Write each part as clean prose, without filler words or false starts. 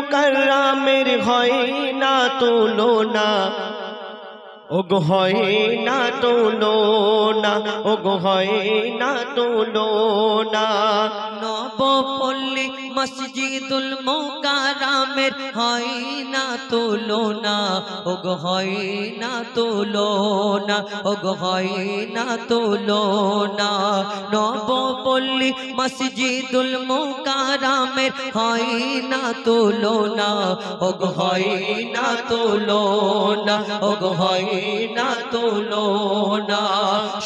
মুকাররামের হয় না তুলনা, ওগো হয় না তুলনা, ওগো হয় না তুলনা। নবপল্লী মসজিদুল মুকাররমের হয় না তুলনা, ওগো হয় না তুলনা, ওগো হয় না তুলনা। নবপল্লী মসজিদুল মুকাররমের হয় না তুলনা, ওগো হয় না তুলনা, ওগো হয় না তুলনা।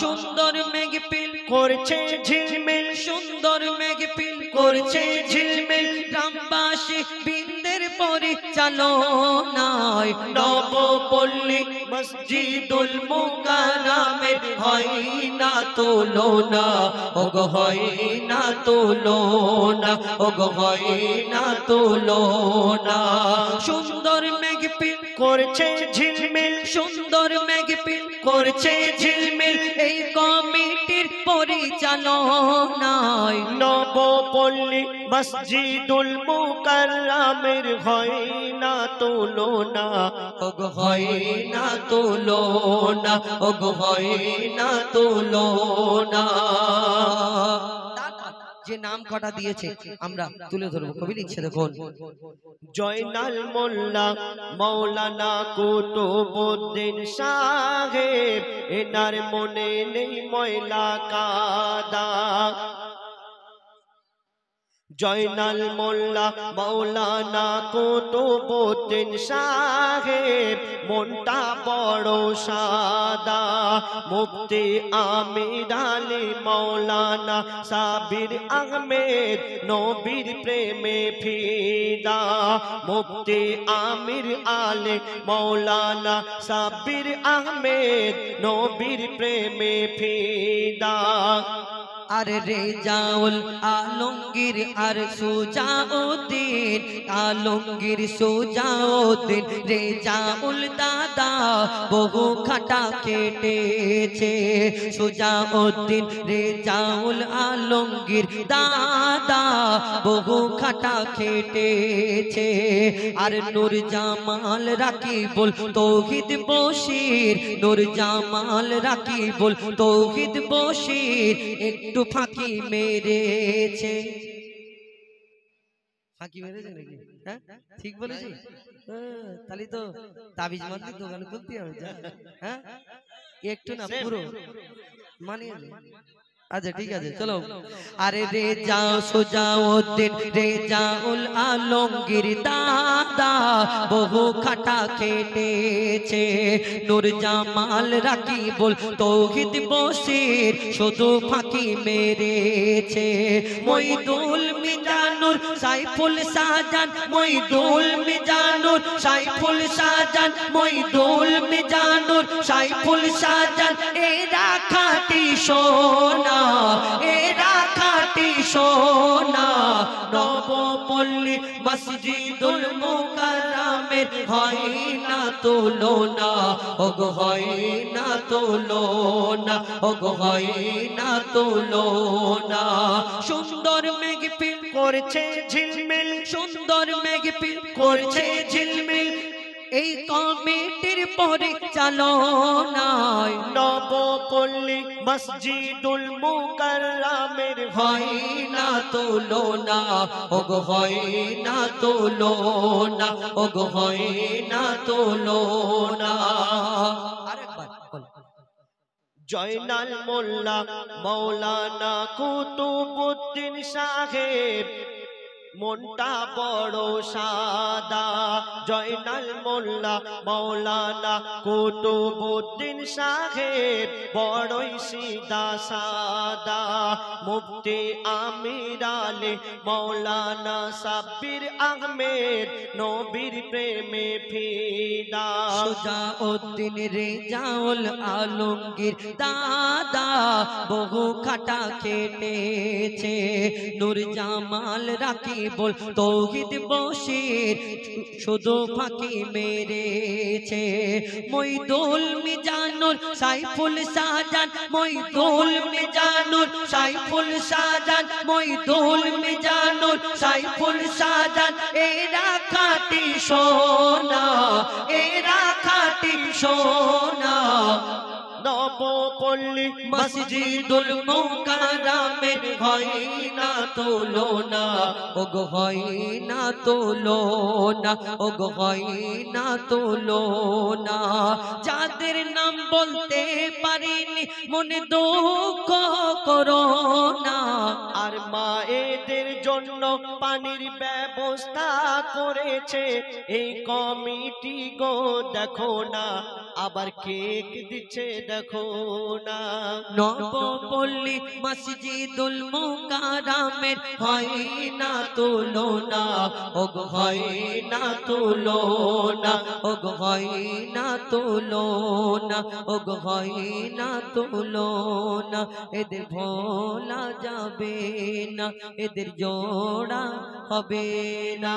সুন্দর মেঘপিল করছে ঝিলমিল, সুন্দর মেঘপিল করছে ঝিলমিল, গ্রামবাসী বৃন্দের পরিচালনায় নবপল্লী মসজিদুল মুকাররমের হয় না তুলনা, ওগো হয় না তুলনা, ওগো হয় না তুলনা। সুন্দর মেঘপিল করছে ঝিলমিল, সুন্দর মেঘপিল করছে ঝিলমিল, এই কমিটির পরিচালনায় নবপল্লী মসজিদুল মুকাররমের হয় না তুলনা, ওগো হয় না তুলনা, ওগো হয় না তুলনা। যে নাম কটা দিয়েছে আমরা তুলে ধরবো, কবি লিখছে দেখুন। জয়নাল মোল্লা মৌলানা কুতুবউদ্দিন সাহেব, এনার মনে নেই ময়লা কাদা। জয়নাল মোল্লা মৌলানা কুতুবউদ্দিন সাহেব, মনটা বড় সাদা। মুফতি আমির আলী মৌলানা সাবির আহমেদ, নবীর প্রেমে ফিদা। মুফতি আমির আলী মৌলানা সাবির আহমেদ, নবীর প্রেমে ফিদা। আর রেজাউল আলমগীর আর সুজাউদ্দিন, আলমগীর সুজাউদ্দিন রেজাউল দাদা বহু খাটা কেটেছে। সুজাউদ্দিন রেজাউল আলমগীর দাদা বহু খাটা কেটেছে। আর নূর জামাল রাকিবুল তৌহিদ বশির, নূর জামাল রাকিবুল তৌহিদ বশির একটু ফাঁকি মেরেছে। ফাঁকি মেরেছে নাকি? হ্যাঁ ঠিক বলেছি? তাহলে তো তাবিজ মারতে দোকান খুলতে হবে। হ্যাঁ একটু না পুরো মানিয়ে। আচ্ছা ঠিক আছে চলো। আরে রেজা সুজাউদ্দিন রেজাউল আলমগীর দাদা বহু খাটা কেটেছে। নূর জামাল রাকিবুল তৌহিদ বশির শুধু ফাঁকি মেরেছে। মইদুল মিজানুর সাইফুল শাহজান, মইদুল মিজানুর সাইফুল শাহজান, মইদুল মিজানুর সাইফুল শাহজান, এরা খাঁটি সোনা, এরা খাঁটি সোনা। নবপল্লী মসজিদুল মুকাররমের হয় না তুলনা, ওগো হয় না তুলনা, ওগো হয় না তুলনা। সুন্দর মেঘপিল করছে ঝিলমিল, সুন্দর মেঘপিল করছে ঝিলমিল, এই কমিটির পরিচালনায় নবপল্লী মসজিদুল মুকাররমের হয় না তুলনা, ওগো হয় না তুলনা, ওগো হয় না তুলনা। আরেকবার বল। জয়নাল মোল্লা মৌলানা কুতুবউদ্দিন সাহেব, মনটা বড় সাদা। জয়নাল মোল্লা মৌলানা কুতুবউদ্দিন সাহেব, বড়ই সিধা সাদা। মুফতি আমির আলী মৌলানা সাব্বির আহমেদ, নবীর প্রেমে ফিদা। সুজাউদ্দিন রেজাউল আলমগীর দাদা বহু খাটা কেটেছে। নূর জামাল রাকিবুল তৌহিদ বশির শুধু ফাঁকি মেরেছে। মইদুল মিজানুর সাইফুল শাহজান, মইদুল মিজানুর সাইফুল শাহজান, মইদুল মিজানুর সাইফুল শাহজান, এরা খাঁটি সোনা, এরা খাঁটি সোনা। নবপল্লী মসজিদুল মুকাররমের হয় না তুলনা, ওগো হয় না তুলনা, ওগো হয় না তুলনা। যাদের নাম বলতে পারিনি মনে দুঃখ করো না। আর মায়েদের জন্য পানির ব্যবস্থা করেছে এই কমিটি গো, দেখো না আবার কেক দিচ্ছে দেখো না। নবপল্লী মসজিদুল মুকাররমের হয় না তুলনা, ওগো হয় না তুলনা, ওগো হয় না তুলনা, ওগো হয় না তুলনা। এদের ভোলা যাবে না, এদের জোড়া হবে না।